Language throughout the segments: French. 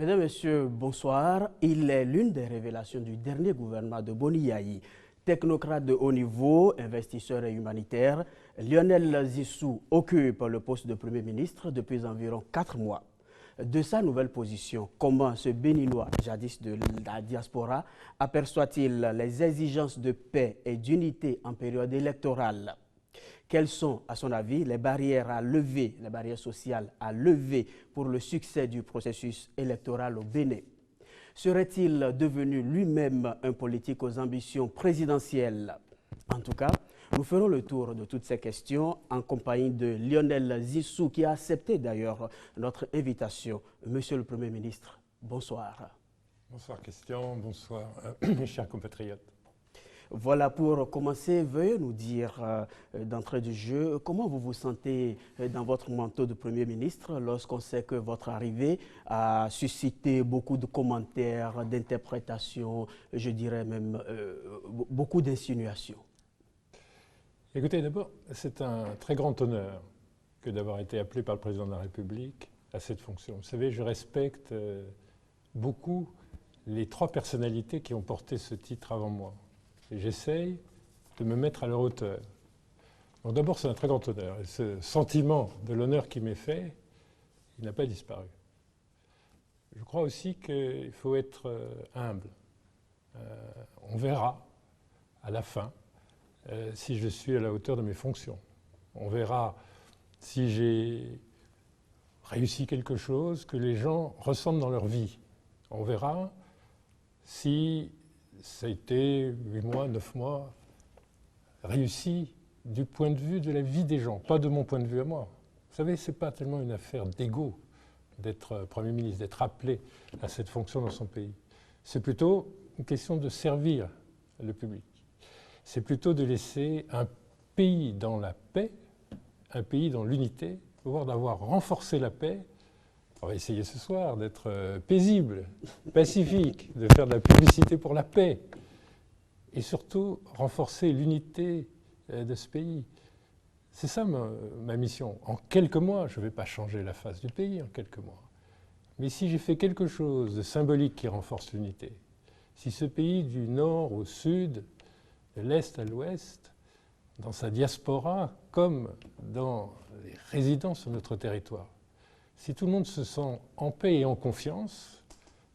Mesdames, Messieurs, bonsoir. Il est l'une des révélations du dernier gouvernement de Boni Yayi. Technocrate de haut niveau, investisseur et humanitaire, Lionel Zissou occupe le poste de Premier ministre depuis environ 4 mois. De sa nouvelle position, comment ce Béninois, jadis de la diaspora, aperçoit-il les exigences de paix et d'unité en période électorale? Quelles sont, à son avis, les barrières à lever, les barrières sociales à lever pour le succès du processus électoral au Bénin? Serait-il devenu lui-même un politique aux ambitions présidentielles? En tout cas, nous ferons le tour de toutes ces questions en compagnie de Lionel Zissou, qui a accepté d'ailleurs notre invitation. Monsieur le Premier ministre, bonsoir. Bonsoir Christian, bonsoir mes chers compatriotes. Voilà, pour commencer, veuillez nous dire d'entrée du jeu, comment vous vous sentez dans votre manteau de Premier ministre lorsqu'on sait que votre arrivée a suscité beaucoup de commentaires, d'interprétations, je dirais même beaucoup d'insinuations? Écoutez, d'abord, c'est un très grand honneur que d'avoir été appelé par le Président de la République à cette fonction. Vous savez, je respecte beaucoup les 3 personnalités qui ont porté ce titre avant moi. Et j'essaye de me mettre à leur hauteur. Donc d'abord, c'est un très grand honneur. Et ce sentiment de l'honneur qui m'est fait, il n'a pas disparu. Je crois aussi qu'il faut être humble. On verra à la fin si je suis à la hauteur de mes fonctions. On verra si j'ai réussi quelque chose que les gens ressentent dans leur vie. On verra si ça a été 8 mois, 9 mois, réussi du point de vue de la vie des gens, pas de mon point de vue à moi. Vous savez, ce n'est pas tellement une affaire d'ego d'être Premier ministre, d'être appelé à cette fonction dans son pays. C'est plutôt une question de servir le public. C'est plutôt de laisser un pays dans la paix, un pays dans l'unité, voire d'avoir renforcé la paix. On va essayer ce soir d'être paisible, pacifique, de faire de la publicité pour la paix et surtout renforcer l'unité de ce pays. C'est ça ma mission. En quelques mois, je ne vais pas changer la face du pays en quelques mois. Mais si j'ai fait quelque chose de symbolique qui renforce l'unité, si ce pays du nord au sud, de l'est à l'ouest, dans sa diaspora comme dans les résidents sur notre territoire, si tout le monde se sent en paix et en confiance,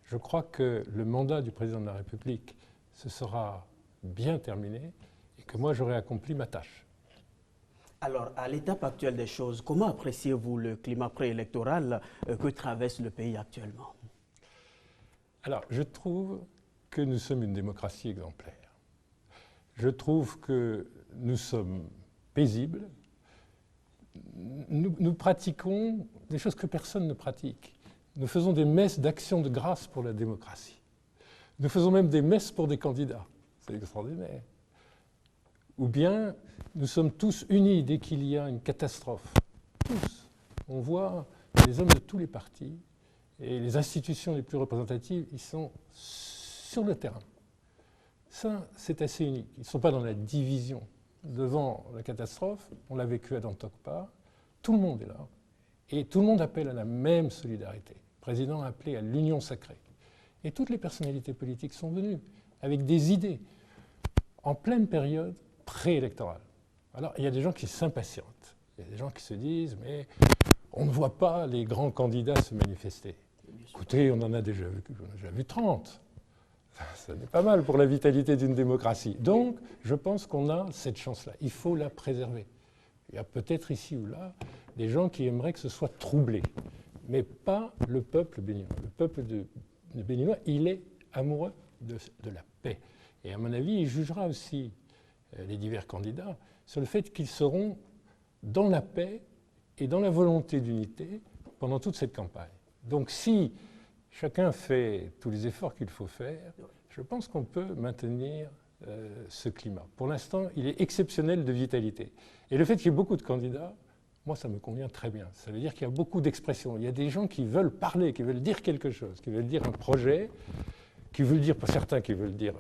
je crois que le mandat du Président de la République se sera bien terminé et que moi j'aurai accompli ma tâche. Alors, à l'étape actuelle des choses, comment appréciez-vous le climat préélectoral que traverse le pays actuellement? Alors, je trouve que nous sommes une démocratie exemplaire. Je trouve que nous sommes paisibles. Nous pratiquons des choses que personne ne pratique. Nous faisons des messes d'action de grâce pour la démocratie. Nous faisons même des messes pour des candidats. C'est extraordinaire. Ou bien, nous sommes tous unis dès qu'il y a une catastrophe. Tous. On voit les hommes de tous les partis et les institutions les plus représentatives, ils sont sur le terrain. Ça, c'est assez unique. Ils ne sont pas dans la division. Devant la catastrophe, on l'a vécu à Dantokpa, tout le monde est là, et tout le monde appelle à la même solidarité. Le président a appelé à l'union sacrée. Et toutes les personnalités politiques sont venues avec des idées, en pleine période préélectorale. Alors, il y a des gens qui s'impatientent, il y a des gens qui se disent « mais on ne voit pas les grands candidats se manifester ». Écoutez, on en a déjà vu 30. Ça n'est pas mal pour la vitalité d'une démocratie. Donc, je pense qu'on a cette chance-là. Il faut la préserver. Il y a peut-être ici ou là des gens qui aimeraient que ce soit troublé, mais pas le peuple béninois. Le peuple de béninois, il est amoureux de la paix. Et à mon avis, il jugera aussi les divers candidats sur le fait qu'ils seront dans la paix et dans la volonté d'unité pendant toute cette campagne. Donc, si chacun fait tous les efforts qu'il faut faire, je pense qu'on peut maintenir ce climat. Pour l'instant, il est exceptionnel de vitalité. Et le fait qu'il y ait beaucoup de candidats, moi, ça me convient très bien. Ça veut dire qu'il y a beaucoup d'expressions. Il y a des gens qui veulent parler, qui veulent dire quelque chose, qui veulent dire un projet, qui veulent dire, pour certains, qui veulent dire,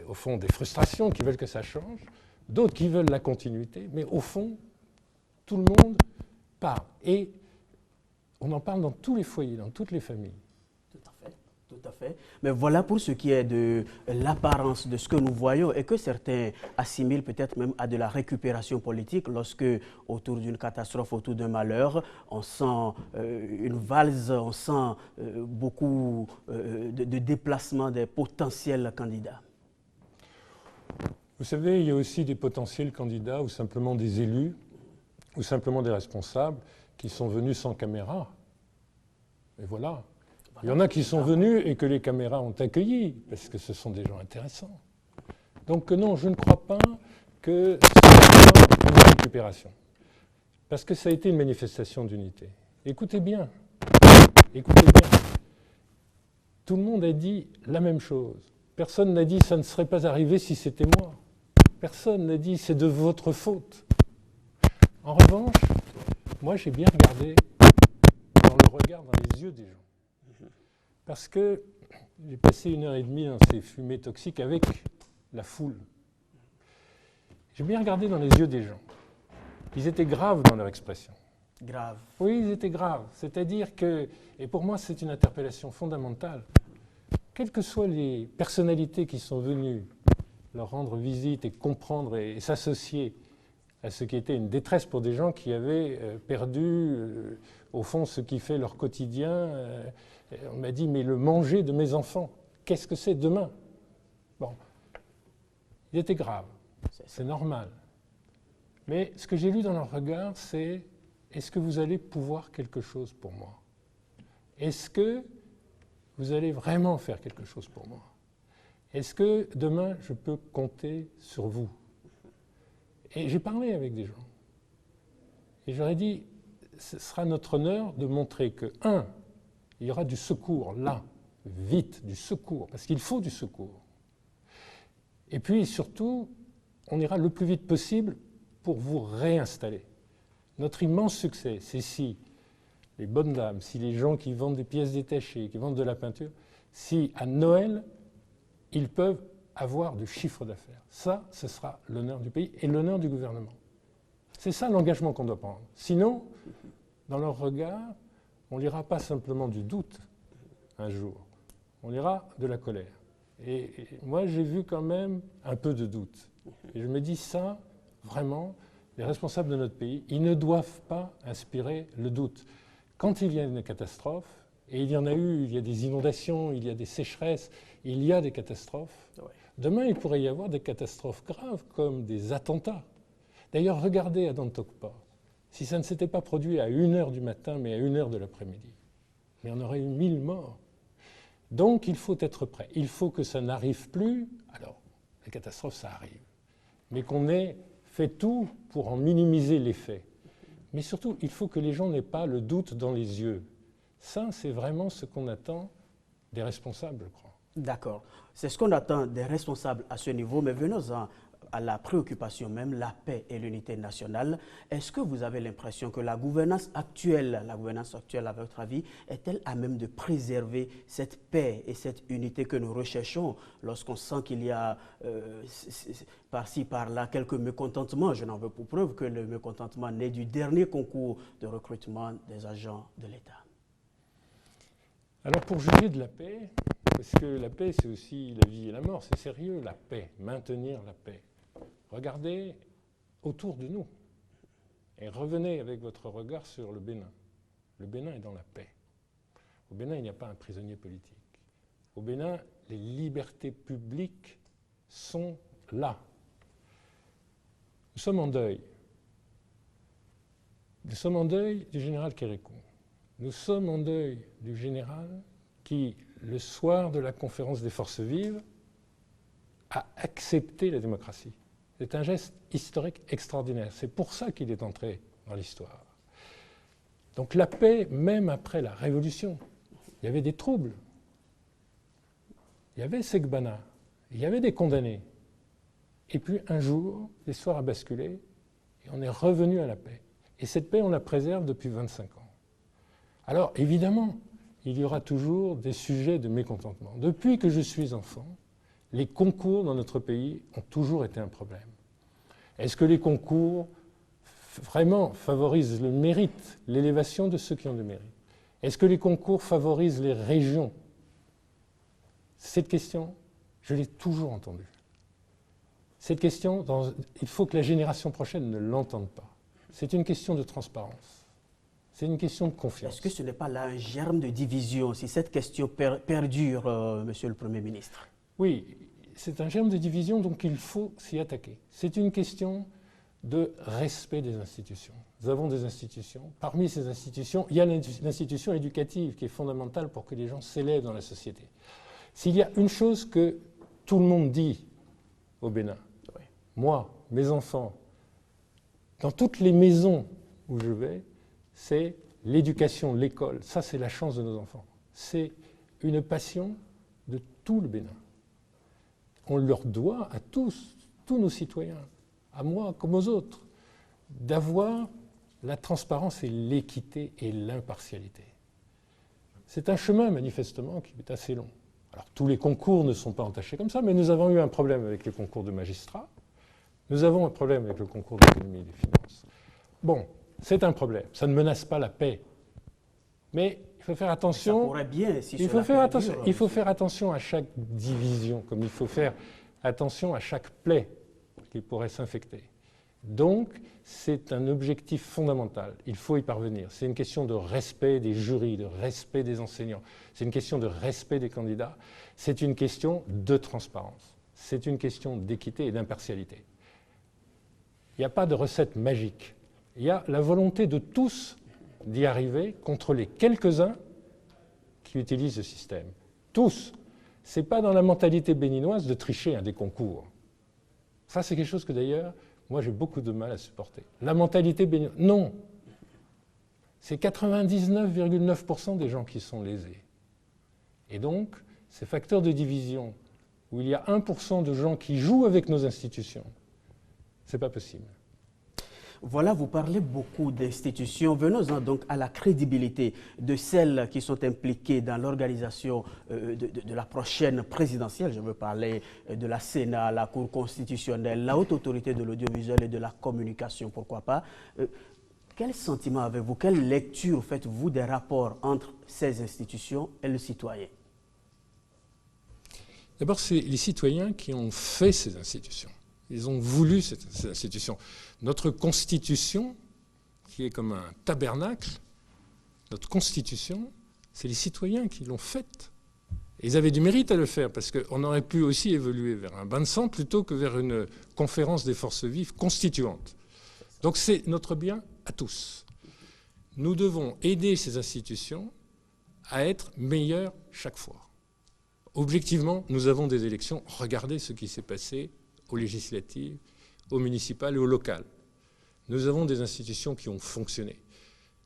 au fond, des frustrations, qui veulent que ça change, d'autres qui veulent la continuité, mais au fond, tout le monde parle. Et on en parle dans tous les foyers, dans toutes les familles. Tout à fait. Mais voilà pour ce qui est de l'apparence de ce que nous voyons et que certains assimilent peut-être même à de la récupération politique lorsque, autour d'une catastrophe, autour d'un malheur, on sent une valse, on sent beaucoup de déplacements des potentiels candidats. Vous savez, il y a aussi des potentiels candidats ou simplement des élus ou simplement des responsables qui sont venus sans caméra. Et voilà. Il y en a qui sont venus et que les caméras ont accueillis, parce que ce sont des gens intéressants. Donc non, je ne crois pas que c'est une récupération. Parce que ça a été une manifestation d'unité. Écoutez bien, écoutez bien. Tout le monde a dit la même chose. Personne n'a dit ça ne serait pas arrivé si c'était moi. Personne n'a dit c'est de votre faute. En revanche, moi j'ai bien regardé dans le regard, dans les yeux des gens. Parce que j'ai passé 1h30 dans ces fumées toxiques avec la foule. J'ai bien regardé dans les yeux des gens. Ils étaient graves dans leur expression. Grave. Oui, ils étaient graves. C'est-à-dire que, et pour moi c'est une interpellation fondamentale, quelles que soient les personnalités qui sont venues leur rendre visite et comprendre et s'associer à ce qui était une détresse pour des gens qui avaient perdu, au fond, ce qui fait leur quotidien. On m'a dit, mais le manger de mes enfants, qu'est-ce que c'est demain? Bon, il était grave, c'est normal. Mais ce que j'ai lu dans leur regard, c'est, est-ce que vous allez pouvoir quelque chose pour moi? Est-ce que vous allez vraiment faire quelque chose pour moi? Est-ce que demain, je peux compter sur vous? Et j'ai parlé avec des gens. Et j'aurais dit, ce sera notre honneur de montrer que, il y aura du secours là, vite, du secours, parce qu'il faut du secours. Et puis surtout, on ira le plus vite possible pour vous réinstaller. Notre immense succès, c'est si les bonnes dames, si les gens qui vendent des pièces détachées, qui vendent de la peinture, si à Noël, ils peuvent avoir du chiffre d'affaires. Ça, ce sera l'honneur du pays et l'honneur du gouvernement. C'est ça l'engagement qu'on doit prendre. Sinon, dans leur regard, on lira pas simplement du doute un jour, on lira de la colère. Et moi, j'ai vu quand même un peu de doute. Et je me dis ça, vraiment, les responsables de notre pays, ils ne doivent pas inspirer le doute. Quand il y a une catastrophe, et il y en a eu, il y a des inondations, il y a des sécheresses, il y a des catastrophes. Ouais. Demain, il pourrait y avoir des catastrophes graves, comme des attentats. D'ailleurs, regardez à Dantokpa. Si ça ne s'était pas produit à 1h du matin, mais à 1h de l'après-midi, mais on aurait eu 1000 morts. Donc, il faut être prêt. Il faut que ça n'arrive plus. Alors, les catastrophes, ça arrive. Mais qu'on ait fait tout pour en minimiser l'effet. Mais surtout, il faut que les gens n'aient pas le doute dans les yeux. Ça, c'est vraiment ce qu'on attend des responsables, je crois. D'accord. C'est ce qu'on attend des responsables à ce niveau, mais venons-en à la préoccupation même, la paix et l'unité nationale. Est-ce que vous avez l'impression que la gouvernance actuelle, à votre avis, est-elle à même de préserver cette paix et cette unité que nous recherchons lorsqu'on sent qu'il y a par-ci, par-là quelques mécontentements? Je n'en veux pour preuve que le mécontentement naît du dernier concours de recrutement des agents de l'État. Alors pour juger de la paix, parce que la paix c'est aussi la vie et la mort, c'est sérieux la paix, maintenir la paix. Regardez autour de nous et revenez avec votre regard sur le Bénin. Le Bénin est dans la paix. Au Bénin, il n'y a pas un prisonnier politique. Au Bénin, les libertés publiques sont là. Nous sommes en deuil. Nous sommes en deuil du général Kérékou. Nous sommes en deuil du général qui, le soir de la conférence des forces vives, a accepté la démocratie. C'est un geste historique extraordinaire. C'est pour ça qu'il est entré dans l'histoire. Donc la paix, même après la Révolution, il y avait des troubles. Il y avait Segbana, il y avait des condamnés. Et puis un jour, l'histoire a basculé et on est revenu à la paix. Et cette paix, on la préserve depuis 25 ans. Alors évidemment, il y aura toujours des sujets de mécontentement. Depuis que je suis enfant, les concours dans notre pays ont toujours été un problème. Est-ce que les concours vraiment favorisent le mérite, l'élévation de ceux qui ont du mérite? Est-ce que les concours favorisent les régions? Cette question, je l'ai toujours entendue. Cette question, il faut que la génération prochaine ne l'entende pas. C'est une question de transparence. C'est une question de confiance. Est-ce que ce n'est pas là un germe de division si cette question perdure, Monsieur le Premier ministre? Oui, c'est un germe de division, donc il faut s'y attaquer. C'est une question de respect des institutions. Nous avons des institutions. Parmi ces institutions, il y a l'institution éducative qui est fondamentale pour que les gens s'élèvent dans la société. S'il y a une chose que tout le monde dit au Bénin, moi, mes enfants, dans toutes les maisons où je vais, c'est l'éducation, l'école. Ça, c'est la chance de nos enfants. C'est une passion de tout le Bénin. On leur doit à tous nos citoyens, à moi comme aux autres, d'avoir la transparence et l'équité et l'impartialité. C'est un chemin, manifestement, qui est assez long. Alors, tous les concours ne sont pas entachés comme ça, mais nous avons eu un problème avec les concours de magistrats. Nous avons un problème avec le concours d'économie et des finances. Bon, c'est un problème. Ça ne menace pas la paix. Mais il faut faire attention. Ça pourrait bien, si il faut faire attention à chaque division, comme il faut faire attention à chaque plaie qui pourrait s'infecter. Donc, c'est un objectif fondamental. Il faut y parvenir. C'est une question de respect des jurys, de respect des enseignants. C'est une question de respect des candidats. C'est une question de transparence. C'est une question d'équité et d'impartialité. Il n'y a pas de recette magique. Il y a la volonté de tous d'y arriver contre les quelques-uns qui utilisent le système. Tous. Ce n'est pas dans la mentalité béninoise de tricher des concours. Ça, c'est quelque chose que d'ailleurs, moi, j'ai beaucoup de mal à supporter. La mentalité béninoise, non. C'est 99,9% des gens qui sont lésés. Et donc, ces facteurs de division, où il y a 1% de gens qui jouent avec nos institutions, ce n'est pas possible. Voilà, vous parlez beaucoup d'institutions. Venons-en donc à la crédibilité de celles qui sont impliquées dans l'organisation de la prochaine présidentielle. Je veux parler de la Sénat, la Cour constitutionnelle, la Haute Autorité de l'audiovisuel et de la communication, pourquoi pas. Quel sentiment avez-vous, quelle lecture faites-vous des rapports entre ces institutions et le citoyen? D'abord, c'est les citoyens qui ont fait ces institutions. Ils ont voulu ces institutions. Notre Constitution, qui est comme un tabernacle, notre Constitution, c'est les citoyens qui l'ont faite. Et ils avaient du mérite à le faire, parce qu'on aurait pu aussi évoluer vers un bain de sang plutôt que vers une conférence des forces vives constituante. Donc c'est notre bien à tous. Nous devons aider ces institutions à être meilleures chaque fois. Objectivement, nous avon des élections. Regardez ce qui s'est passé aux législatives, aux municipales et aux locales. Nous avons des institutions qui ont fonctionné.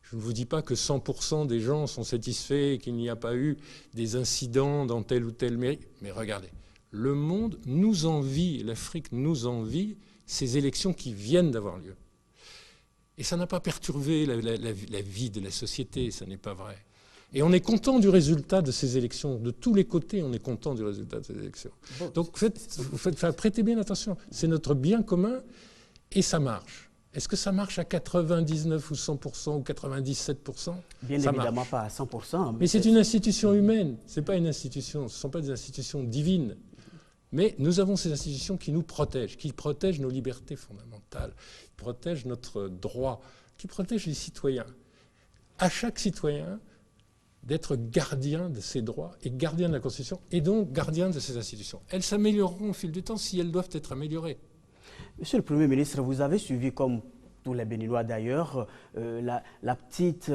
Je ne vous dis pas que 100% des gens sont satisfaits et qu'il n'y a pas eu des incidents dans telle ou telle mairie. Mais regardez, le monde nous envie, l'Afrique nous envie ces élections qui viennent d'avoir lieu. Et ça n'a pas perturbé la vie de la société, ça n'est pas vrai. Et on est content du résultat de ces élections. De tous les côtés, on est content du résultat de ces élections. Donc prêtez bien attention. C'est notre bien commun et ça marche. Est-ce que ça marche à 99 ou 100% ou 97%? Bien évidemment pas à 100%. Mais c'est une institution humaine. Ce n'est pas une institution. Ce ne sont pas des institutions divines. Mais nous avons ces institutions qui nous protègent, qui protègent nos libertés fondamentales, qui protègent notre droit, qui protègent les citoyens. À chaque citoyen d'être gardien de ses droits et gardien de la Constitution et donc gardien de ces institutions. Elles s'amélioreront au fil du temps si elles doivent être améliorées. Monsieur le Premier ministre, vous avez suivi, comme tous les Béninois d'ailleurs, la petite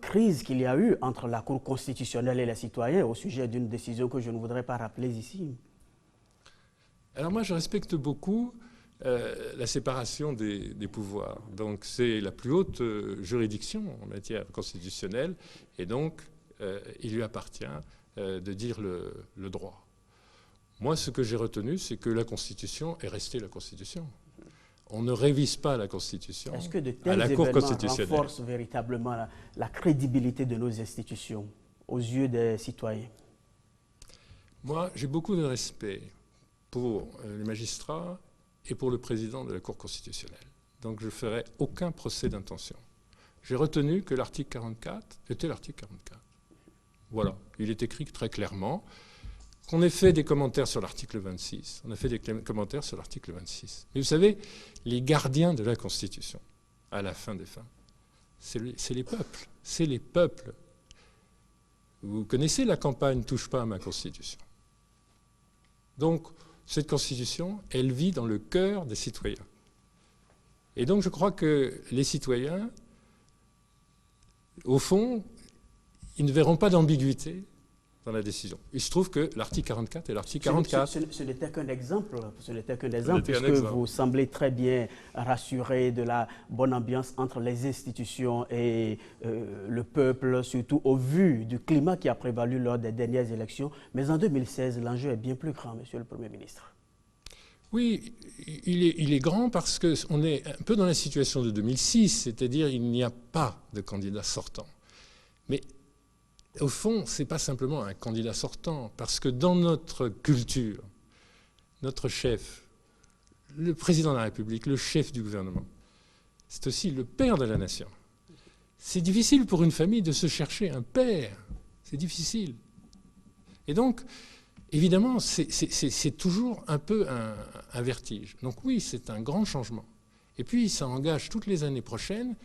crise qu'il y a eu entre la Cour constitutionnelle et les citoyens au sujet d'une décision que je ne voudrais pas rappeler ici. Alors moi, je respecte beaucoup la séparation des pouvoirs. Donc c'est la plus haute juridiction en matière constitutionnelle et donc il lui appartient de dire le droit. Moi, ce que j'ai retenu, c'est que la Constitution est restée la Constitution. On ne révise pas la Constitution à la Cour constitutionnelle. Renforce véritablement la crédibilité de nos institutions aux yeux des citoyens? Moi, j'ai beaucoup de respect pour les magistrats et pour le président de la Cour constitutionnelle. Donc je ne ferai aucun procès d'intention. J'ai retenu que l'article 44 était l'article 44. Voilà, il est écrit très clairement qu'on ait fait des commentaires sur l'article 26. On a fait des commentaires sur l'article 26. Mais vous savez, les gardiens de la Constitution, à la fin des fins, c'est les peuples. C'est les peuples. Vous connaissez la campagne « Touche pas à ma Constitution ». Donc, cette Constitution, elle vit dans le cœur des citoyens. Et donc, je crois que les citoyens, au fond, ils ne verront pas d'ambiguïté dans la décision. Il se trouve que l'article 44 est l'article 44. Ce n'était qu'un exemple, puisque vous semblez très bien rassuré de la bonne ambiance entre les institutions et le peuple, surtout au vu du climat qui a prévalu lors des dernières élections. Mais en 2016, l'enjeu est bien plus grand, Monsieur le Premier ministre. Oui, il est grand parce qu'on est un peu dans la situation de 2006, c'est-à-dire il n'y a pas de candidat sortant. Mais au fond, ce n'est pas simplement un candidat sortant, parce que dans notre culture, notre chef, le président de la République, le chef du gouvernement, c'est aussi le père de la nation. C'est difficile pour une famille de se chercher un père. C'est difficile. Et donc, évidemment, c'est toujours un peu un vertige. Donc oui, c'est un grand changement. Et puis, ça engage toutes les années prochaines.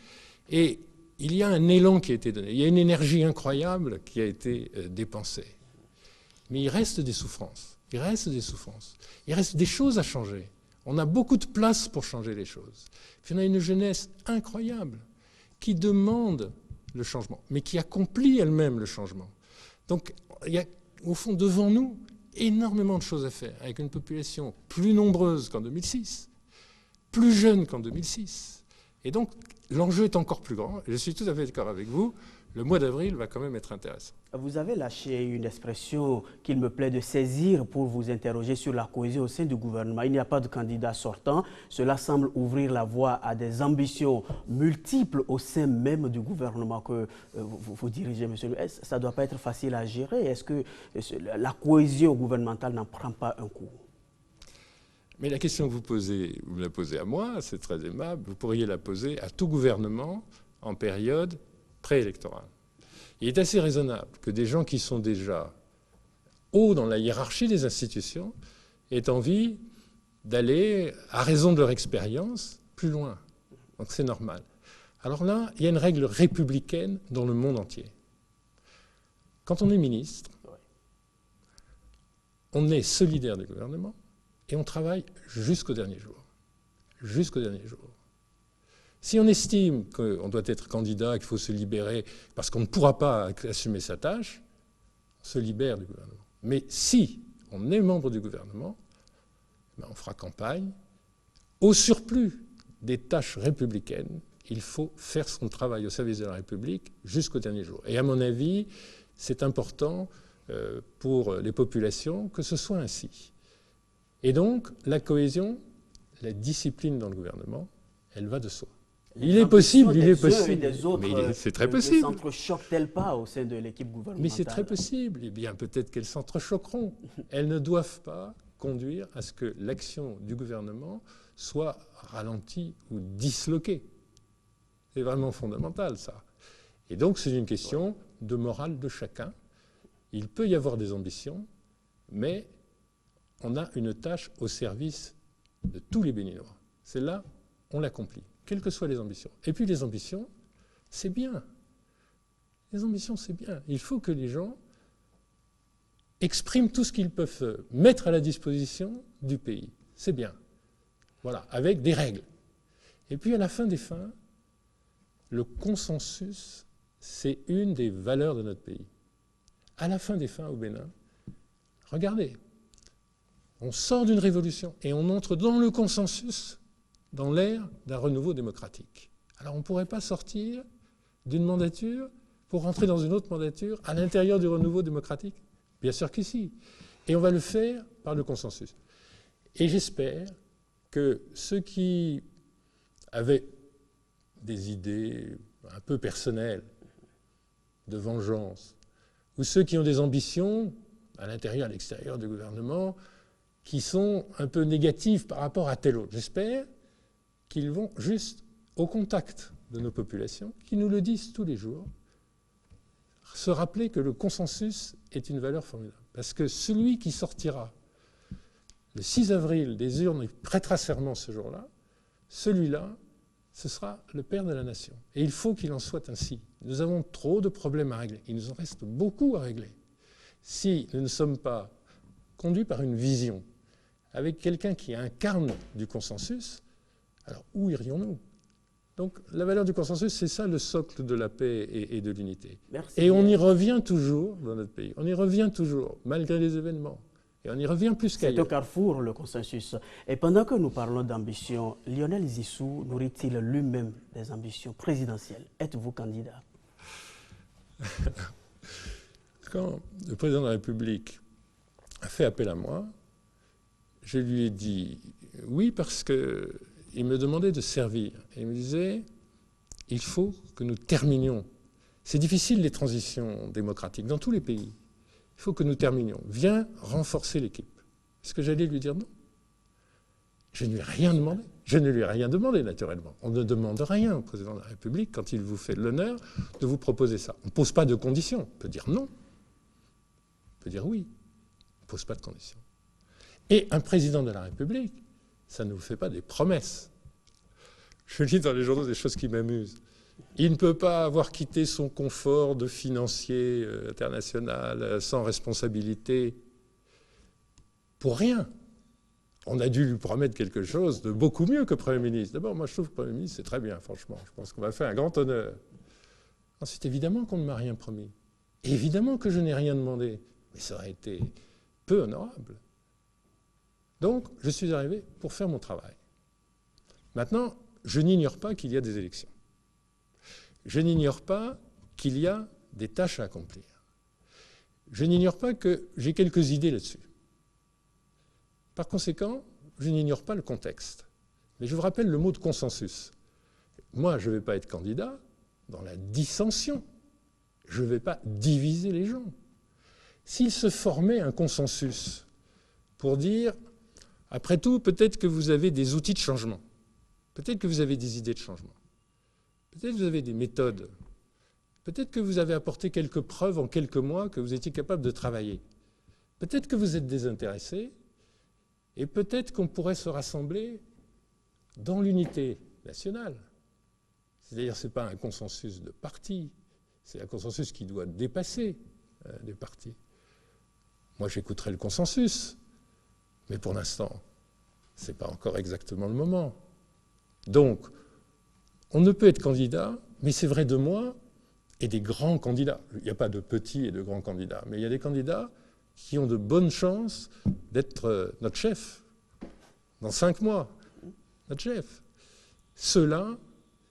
Et il y a un élan qui a été donné. Il y a une énergie incroyable qui a été dépensée. Mais il reste des souffrances. Il reste des souffrances. Il reste des choses à changer. On a beaucoup de place pour changer les choses. Puis on a une jeunesse incroyable qui demande le changement, mais qui accomplit elle-même le changement. Donc, il y a au fond devant nous énormément de choses à faire, avec une population plus nombreuse qu'en 2006, plus jeune qu'en 2006. Et donc, l'enjeu est encore plus grand. Je suis tout à fait d'accord avec vous. Le mois d'avril va quand même être intéressant. Vous avez lâché une expression qu'il me plaît de saisir pour vous interroger sur la cohésion au sein du gouvernement. Il n'y a pas de candidat sortant. Cela semble ouvrir la voie à des ambitions multiples au sein même du gouvernement que vous dirigez, monsieur le ministre. Ça ne doit pas être facile à gérer. Est-ce que la cohésion gouvernementale n'en prend pas un coup? Mais la question que vous me la posez à moi, c'est très aimable. Vous pourriez la poser à tout gouvernement en période préélectorale. Il est assez raisonnable que des gens qui sont déjà hauts dans la hiérarchie des institutions aient envie d'aller, à raison de leur expérience, plus loin. Donc c'est normal. Alors là, il y a une règle républicaine dans le monde entier. Quand on est ministre, on est solidaire du gouvernement, et on travaille jusqu'au dernier jour. Jusqu'au dernier jour. Si on estime qu'on doit être candidat, qu'il faut se libérer parce qu'on ne pourra pas assumer sa tâche, on se libère du gouvernement. Mais si on est membre du gouvernement, on fera campagne. Au surplus des tâches républicaines, il faut faire son travail au service de la République jusqu'au dernier jour. Et à mon avis, c'est important pour les populations que ce soit ainsi. Et donc, la cohésion, la discipline dans le gouvernement, elle va de soi. Il est possible. Mais c'est très possible. Ne s'entrechoquent-elles pas au sein de l'équipe gouvernementale? Mais c'est très possible. Eh bien, peut-être qu'elles s'entrechoqueront. Elles ne doivent pas conduire à ce que l'action du gouvernement soit ralentie ou disloquée. C'est vraiment fondamental, ça. Et donc, c'est une question de morale de chacun. Il peut y avoir des ambitions, mais on a une tâche au service de tous les Béninois. Celle-là, on l'accomplit, quelles que soient les ambitions. Et puis les ambitions, c'est bien. Les ambitions, c'est bien. Il faut que les gens expriment tout ce qu'ils peuvent mettre à la disposition du pays. C'est bien. Voilà, avec des règles. Et puis à la fin des fins, le consensus, c'est une des valeurs de notre pays. À la fin des fins au Bénin, regardez, on sort d'une révolution et on entre dans le consensus, dans l'ère d'un renouveau démocratique. Alors on ne pourrait pas sortir d'une mandature pour rentrer dans une autre mandature à l'intérieur du renouveau démocratique? Bien sûr que si. Et on va le faire par le consensus. Et j'espère que ceux qui avaient des idées un peu personnelles de vengeance, ou ceux qui ont des ambitions à l'intérieur et à l'extérieur du gouvernement, qui sont un peu négatifs par rapport à tel autre. J'espère qu'ils vont juste au contact de nos populations, qui nous le disent tous les jours, se rappeler que le consensus est une valeur formidable. Parce que celui qui sortira le 6 avril des urnes et prêtera serment ce jour-là, celui-là, ce sera le père de la nation. Et il faut qu'il en soit ainsi. Nous avons trop de problèmes à régler. Il nous en reste beaucoup à régler. Si nous ne sommes pas conduits par une vision, avec quelqu'un qui incarne du consensus, alors où irions-nous? Donc la valeur du consensus, c'est ça le socle de la paix et de l'unité. Et on y revient toujours dans notre pays. On y revient toujours, malgré les événements. Et on y revient plus qu'ailleurs. C'est au carrefour, le consensus. Et pendant que nous parlons d'ambition, Lionel Zissou nourrit-il lui-même des ambitions présidentielles? Êtes-vous candidat? Quand le président de la République a fait appel à moi, je lui ai dit oui parce qu'il me demandait de servir. Et il me disait, il faut que nous terminions. C'est difficile les transitions démocratiques dans tous les pays. Il faut que nous terminions. Viens renforcer l'équipe. Est-ce que j'allais lui dire non? Je ne lui ai rien demandé. Je ne lui ai rien demandé, naturellement. On ne demande rien au président de la République quand il vous fait l'honneur de vous proposer ça. On ne pose pas de conditions. On peut dire non. On peut dire oui. On ne pose pas de conditions. Et un président de la République, ça ne vous fait pas des promesses. Je lis dans les journaux des choses qui m'amusent. Il ne peut pas avoir quitté son confort de financier international sans responsabilité pour rien. On a dû lui promettre quelque chose de beaucoup mieux que Premier ministre. D'abord, moi je trouve que Premier ministre c'est très bien, franchement. Je pense qu'on m'a fait un grand honneur. Ensuite, évidemment qu'on ne m'a rien promis. Évidemment que je n'ai rien demandé. Mais ça aurait été peu honorable. Donc, je suis arrivé pour faire mon travail. Maintenant, je n'ignore pas qu'il y a des élections. Je n'ignore pas qu'il y a des tâches à accomplir. Je n'ignore pas que j'ai quelques idées là-dessus. Par conséquent, je n'ignore pas le contexte. Mais je vous rappelle le mot de consensus. Moi, je ne vais pas être candidat dans la dissension. Je ne vais pas diviser les gens. S'il se formait un consensus pour dire, après tout, peut-être que vous avez des outils de changement. Peut-être que vous avez des idées de changement. Peut-être que vous avez des méthodes. Peut-être que vous avez apporté quelques preuves en quelques mois que vous étiez capable de travailler. Peut-être que vous êtes désintéressé. Et peut-être qu'on pourrait se rassembler dans l'unité nationale. C'est-à-dire que ce n'est pas un consensus de parti. C'est un consensus qui doit dépasser les partis. Moi, j'écouterai le consensus. Mais pour l'instant, ce n'est pas encore exactement le moment. Donc, on ne peut être candidat, mais c'est vrai de moi et des grands candidats. Il n'y a pas de petits et de grands candidats, mais il y a des candidats qui ont de bonnes chances d'être notre chef dans 5 mois. Notre chef. Ceux-là,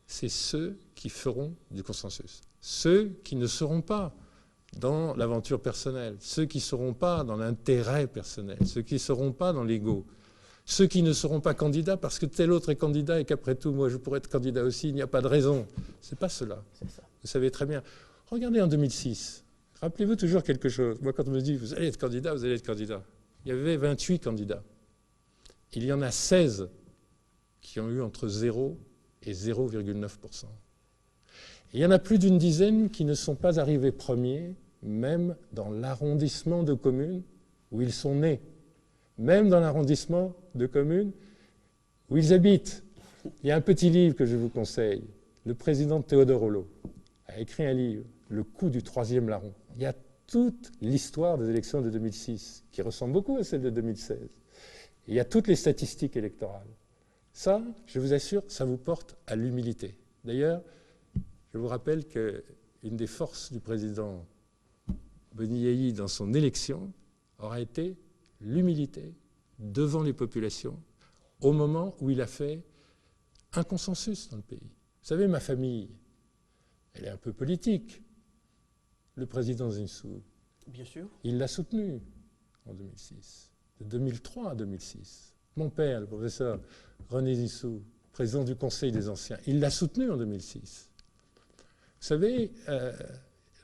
c'est ceux qui feront du consensus. Ceux qui ne seront pas dans l'aventure personnelle, ceux qui ne seront pas dans l'intérêt personnel, ceux qui ne seront pas dans l'ego, ceux qui ne seront pas candidats parce que tel autre est candidat et qu'après tout, moi, je pourrais être candidat aussi, il n'y a pas de raison. Ce n'est pas cela. Vous savez très bien. Regardez en 2006. Rappelez-vous toujours quelque chose. Moi, quand on me dit, vous allez être candidat, vous allez être candidat. Il y avait 28 candidats. Il y en a 16 qui ont eu entre 0 et 0,9%. Il y en a plus d'une dizaine qui ne sont pas arrivés premiers, même dans l'arrondissement de communes où ils sont nés, même dans l'arrondissement de communes où ils habitent. Il y a un petit livre que je vous conseille. Le président Théodore Holleaux a écrit un livre, Le coup du 3e larron. Il y a toute l'histoire des élections de 2006, qui ressemble beaucoup à celle de 2016. Et il y a toutes les statistiques électorales. Ça, je vous assure, ça vous porte à l'humilité. D'ailleurs, je vous rappelle qu'une des forces du président Boni Yayi dans son élection aura été l'humilité devant les populations au moment où il a fait un consensus dans le pays. Vous savez, ma famille, elle est un peu politique. Le président Zissou, bien sûr, il l'a soutenu en 2006, de 2003 à 2006. Mon père, le professeur René Zissou, président du Conseil des Anciens, il l'a soutenu en 2006. Vous savez,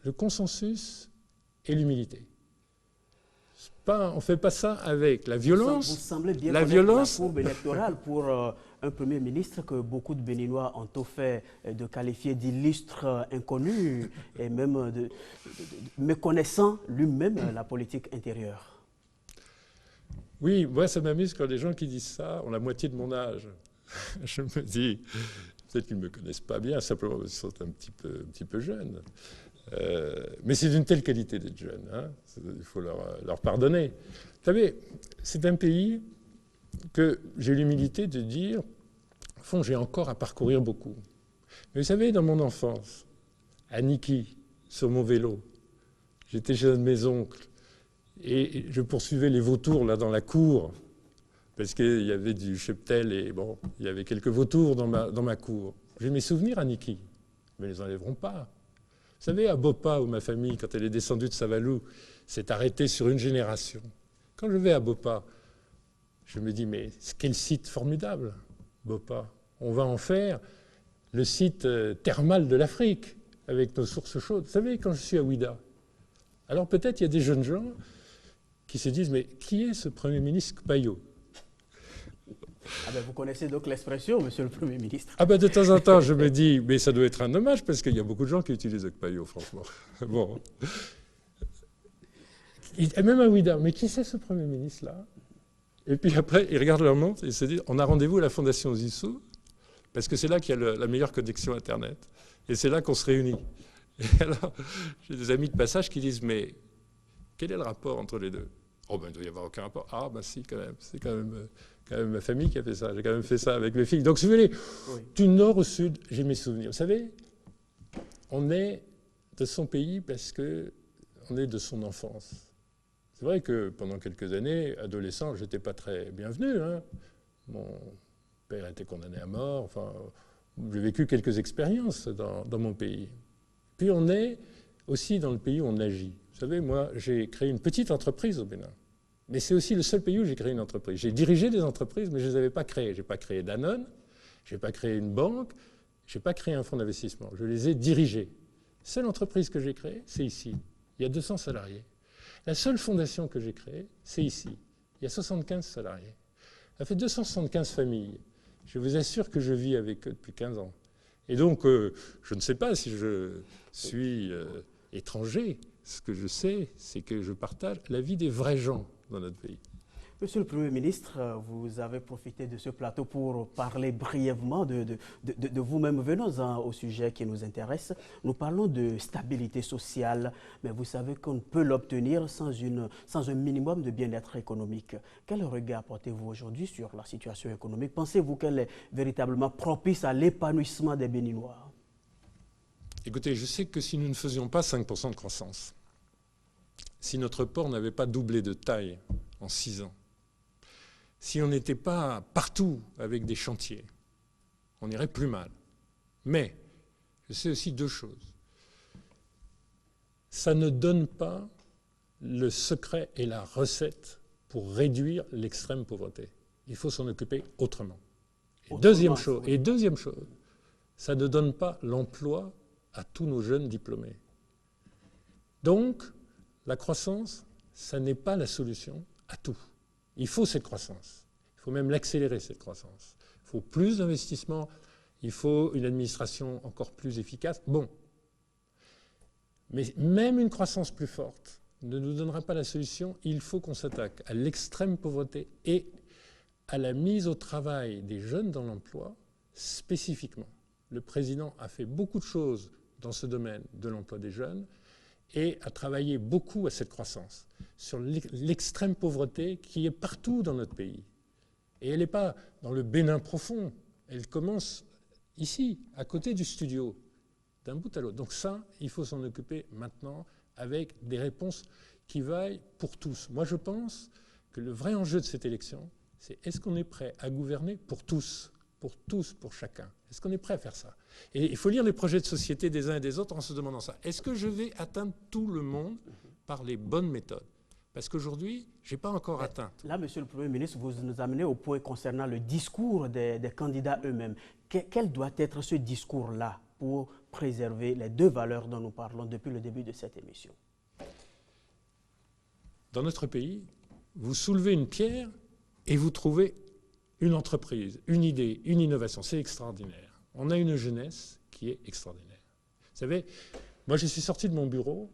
le consensus et l'humilité. On ne fait pas ça avec la violence. Vous semblez bien la connaître violence. la courbe électorale pour un Premier ministre que beaucoup de Béninois ont tout fait de qualifier d'illustre inconnu et même de méconnaissant lui-même la politique intérieure. Oui, moi ça m'amuse quand les gens qui disent ça ont la moitié de mon âge. Je me dis, peut-être qu'ils ne me connaissent pas bien, simplement parce qu'ils sont un petit peu jeunes. Mais c'est d'une telle qualité d'être jeune, hein, il faut leur pardonner. Vous savez, c'est un pays que j'ai l'humilité de dire, au fond, j'ai encore à parcourir beaucoup. Mais vous savez, dans mon enfance, à Niki, sur mon vélo, j'étais chez un de mes oncles, et je poursuivais les vautours là dans la cour, parce qu'il y avait du cheptel et bon, il y avait quelques vautours dans ma cour. J'ai mes souvenirs à Niki, mais ils ne les enlèveront pas. Vous savez, à Bopa, où ma famille, quand elle est descendue de Savalou, s'est arrêtée sur une génération. Quand je vais à Bopa, je me dis, mais quel site formidable, Bopa. On va en faire le site thermal de l'Afrique, avec nos sources chaudes. Vous savez, quand je suis à Ouida, alors peut-être il y a des jeunes gens qui se disent, mais qui est ce Premier ministre Kpayo? Ah ben vous connaissez donc l'expression, monsieur le Premier ministre. Ah ben de temps en temps, je me dis, mais ça doit être un hommage, parce qu'il y a beaucoup de gens qui utilisent Kpayo, franchement. Bon. Et même à Ouida, mais qui c'est ce Premier ministre-là? Et puis après, ils regardent leur montre et ils se disent, on a rendez-vous à la Fondation Zissou, parce que c'est là qu'il y a la meilleure connexion Internet. Et c'est là qu'on se réunit. Et alors, j'ai des amis de passage qui disent, mais quel est le rapport entre les deux? Oh ben il ne doit y avoir aucun rapport. Ah ben si, quand même. C'est quand même ma famille qui a fait ça. J'ai quand même fait ça avec mes filles. Donc si vous voulez, oui. Du nord au sud, j'ai mes souvenirs. Vous savez, on est de son pays parce qu'on est de son enfance. C'est vrai que pendant quelques années, adolescent, je n'étais pas très bienvenu. Hein. Mon père était condamné à mort. Enfin, j'ai vécu quelques expériences dans mon pays. Puis on est aussi dans le pays où on agit. Vous savez, moi, j'ai créé une petite entreprise au Bénin. Mais c'est aussi le seul pays où j'ai créé une entreprise. J'ai dirigé des entreprises, mais je ne les avais pas créées. Je n'ai pas créé Danone, je n'ai pas créé une banque, je n'ai pas créé un fonds d'investissement. Je les ai dirigées. La seule entreprise que j'ai créée, c'est ici. Il y a 200 salariés. La seule fondation que j'ai créée, c'est ici. Il y a 75 salariés. Ça fait 275 familles. Je vous assure que je vis avec eux depuis 15 ans. Et donc, je ne sais pas si je suis étranger. Ce que je sais, c'est que je partage la vie des vrais gens dans notre pays. Monsieur le Premier ministre, vous avez profité de ce plateau pour parler brièvement de vous-même. Venons au sujet qui nous intéresse. Nous parlons de stabilité sociale, mais vous savez qu'on ne peut l'obtenir sans un minimum de bien-être économique. Quel regard portez-vous aujourd'hui sur la situation économique? Pensez-vous qu'elle est véritablement propice à l'épanouissement des Béninois? Écoutez, je sais que si nous ne faisions pas 5% de croissance, si notre port n'avait pas doublé de taille en 6 ans, si on n'était pas partout avec des chantiers, on irait plus mal. Mais je sais aussi 2 choses. Ça ne donne pas le secret et la recette pour réduire l'extrême pauvreté. Il faut s'en occuper autrement. Et deuxième chose, ça ne donne pas l'emploi à tous nos jeunes diplômés. Donc, la croissance, ça n'est pas la solution à tout. Il faut cette croissance. Il faut même l'accélérer, cette croissance. Il faut plus d'investissements. Il faut une administration encore plus efficace. Bon. Mais même une croissance plus forte ne nous donnera pas la solution. Il faut qu'on s'attaque à l'extrême pauvreté et à la mise au travail des jeunes dans l'emploi spécifiquement. Le président a fait beaucoup de choses dans ce domaine de l'emploi des jeunes et a travaillé beaucoup à cette croissance, sur l'extrême pauvreté qui est partout dans notre pays. Et elle n'est pas dans le Bénin profond, elle commence ici, à côté du studio, d'un bout à l'autre. Donc ça, il faut s'en occuper maintenant avec des réponses qui vaillent pour tous. Moi, je pense que le vrai enjeu de cette élection, c'est est-ce qu'on est prêt à gouverner pour tous, pour chacun? Est-ce qu'on est prêt à faire ça? Et il faut lire les projets de société des uns et des autres en se demandant ça. Est-ce que je vais atteindre tout le monde par les bonnes méthodes? Parce qu'aujourd'hui, je n'ai pas encore atteint. Là, monsieur le Premier ministre, vous nous amenez au point concernant le discours des candidats eux-mêmes. Quel doit être ce discours-là pour préserver les 2 valeurs dont nous parlons depuis le début de cette émission? Dans notre pays, vous soulevez une pierre et vous trouvez une entreprise, une idée, une innovation. C'est extraordinaire. On a une jeunesse qui est extraordinaire. Vous savez, moi je suis sorti de mon bureau,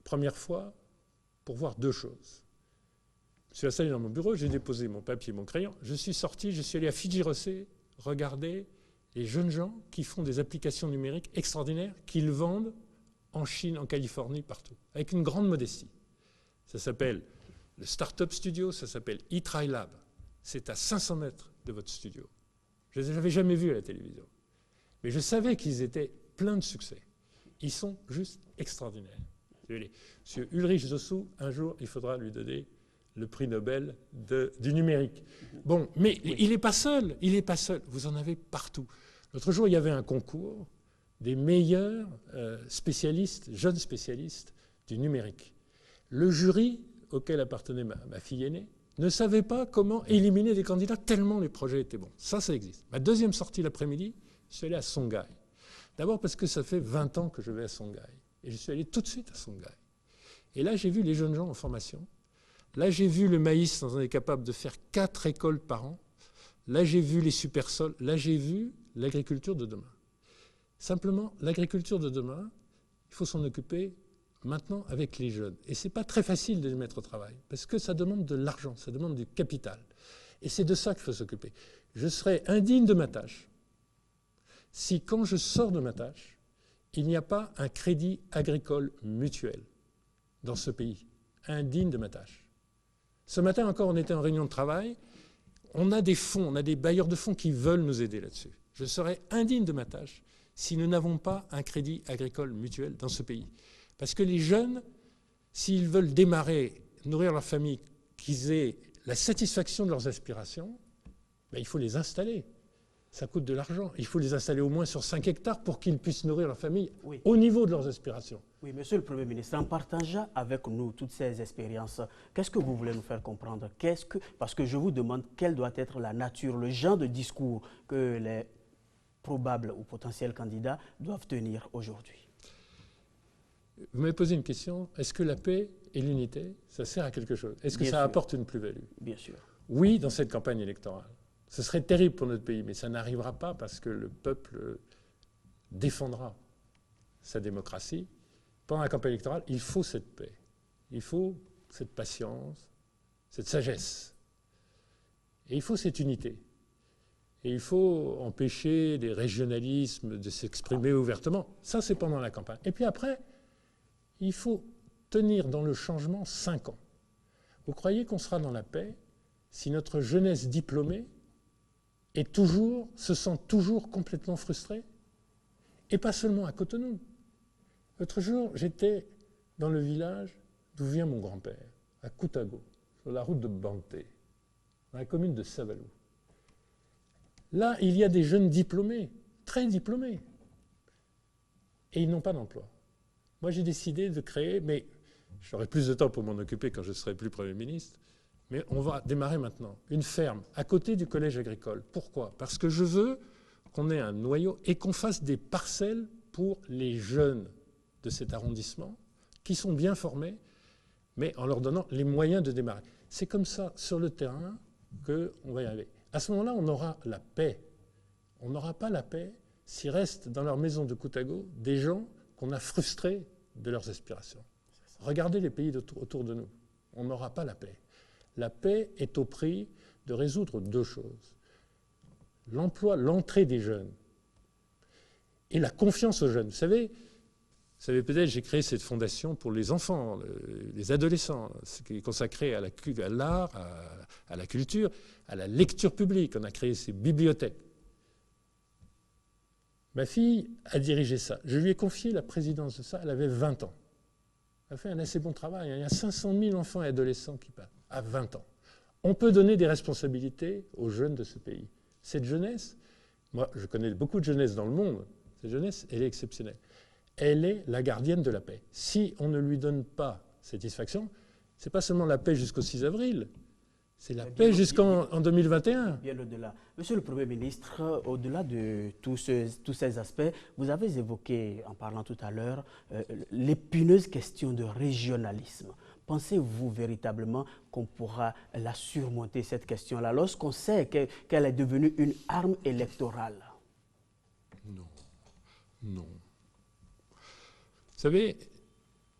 première fois, pour voir deux choses. Je suis installé dans mon bureau, j'ai déposé mon papier et mon crayon. Je suis sorti, je suis allé à Fidji-Rossé regarder les jeunes gens qui font des applications numériques extraordinaires, qu'ils vendent en Chine, en Californie, partout, avec une grande modestie. Ça s'appelle le Startup Studio, ça s'appelle eTriLab. C'est à 500 mètres de votre studio. Je ne les avais jamais vus à la télévision. Mais je savais qu'ils étaient pleins de succès. Ils sont juste extraordinaires. Monsieur Ulrich Zossou, un jour, il faudra lui donner le prix Nobel du numérique. Bon, mais oui. Il n'est pas seul. Il n'est pas seul. Vous en avez partout. L'autre jour, il y avait un concours des meilleurs spécialistes, jeunes spécialistes du numérique. Le jury auquel appartenait ma fille aînée ne savait pas comment éliminer des candidats tellement les projets étaient bons. Ça existe. Ma deuxième sortie l'après-midi, je suis allé à Songhai. D'abord parce que ça fait 20 ans que je vais à Songhai. Et je suis allé tout de suite à Songhai. Et là, j'ai vu les jeunes gens en formation. Là, j'ai vu le maïs, on est capable de faire 4 écoles par an. Là, j'ai vu les super-sols. Là, j'ai vu l'agriculture de demain. Simplement, l'agriculture de demain, il faut s'en occuper maintenant avec les jeunes. Et ce n'est pas très facile de les mettre au travail, parce que ça demande de l'argent, ça demande du capital. Et c'est de ça qu'il faut s'occuper. Je serais indigne de ma tâche si, quand je sors de ma tâche, il n'y a pas un crédit agricole mutuel dans ce pays. Indigne de ma tâche. Ce matin encore, on était en réunion de travail. On a des fonds, on a des bailleurs de fonds qui veulent nous aider là-dessus. Je serais indigne de ma tâche si nous n'avons pas un crédit agricole mutuel dans ce pays. Parce que les jeunes, s'ils veulent démarrer, nourrir leur famille, qu'ils aient la satisfaction de leurs aspirations, ben, il faut les installer. Ça coûte de l'argent. Il faut les installer au moins sur 5 hectares pour qu'ils puissent nourrir leur famille au niveau de leurs aspirations. Oui, Monsieur le Premier ministre, en partageant avec nous toutes ces expériences, qu'est-ce que vous voulez nous faire comprendre? Parce que je vous demande quelle doit être la nature, le genre de discours que les probables ou potentiels candidats doivent tenir aujourd'hui. Vous m'avez posé une question. Est-ce que la paix et l'unité, ça sert à quelque chose? Est-ce que ça apporte une plus-value? Bien sûr. Oui, dans cette campagne électorale. Ce serait terrible pour notre pays, mais ça n'arrivera pas parce que le peuple défendra sa démocratie. Pendant la campagne électorale, il faut cette paix. Il faut cette patience, cette sagesse. Et il faut cette unité. Et il faut empêcher les régionalismes de s'exprimer ouvertement. Ça, c'est pendant la campagne. Et puis après, il faut tenir dans le changement 5 ans. Vous croyez qu'on sera dans la paix si notre jeunesse diplômée se sent toujours complètement frustrée? Et pas seulement à Cotonou. L'autre jour, j'étais dans le village d'où vient mon grand-père, à Koutago, sur la route de Banté, dans la commune de Savalou. Là, il y a des jeunes diplômés, très diplômés, et ils n'ont pas d'emploi. Moi, j'ai décidé de créer, mais j'aurai plus de temps pour m'en occuper quand je serai plus Premier ministre, mais on va démarrer maintenant, une ferme à côté du collège agricole. Pourquoi? Parce que je veux qu'on ait un noyau et qu'on fasse des parcelles pour les jeunes de cet arrondissement qui sont bien formés, mais en leur donnant les moyens de démarrer. C'est comme ça, sur le terrain, qu'on va y arriver. À ce moment-là, on aura la paix. On n'aura pas la paix s'il reste dans leur maison de Koutago des gens qu'on a frustrés de leurs aspirations. Regardez les pays autour de nous. On n'aura pas la paix. La paix est au prix de résoudre 2 choses. L'emploi, l'entrée des jeunes et la confiance aux jeunes. Vous savez peut-être, j'ai créé cette fondation pour les enfants, les adolescents, qui est consacrée à l'art, à la culture, à la lecture publique. On a créé ces bibliothèques. Ma fille a dirigé ça. Je lui ai confié la présidence de ça. Elle avait 20 ans. Elle a fait un assez bon travail. Il y a 500 000 enfants et adolescents qui partent à 20 ans. On peut donner des responsabilités aux jeunes de ce pays. Cette jeunesse, moi je connais beaucoup de jeunesse dans le monde, cette jeunesse, elle est exceptionnelle. Elle est la gardienne de la paix. Si on ne lui donne pas satisfaction, ce n'est pas seulement la paix jusqu'au 6 avril, c'est la paix jusqu'en 2021. Bien au-delà. Monsieur le Premier ministre, au-delà de tous ces aspects, vous avez évoqué, en parlant tout à l'heure, l'épineuse question de régionalisme. Pensez-vous véritablement qu'on pourra la surmonter, cette question-là, lorsqu'on sait qu'elle est devenue une arme électorale? Non. Non. Vous savez,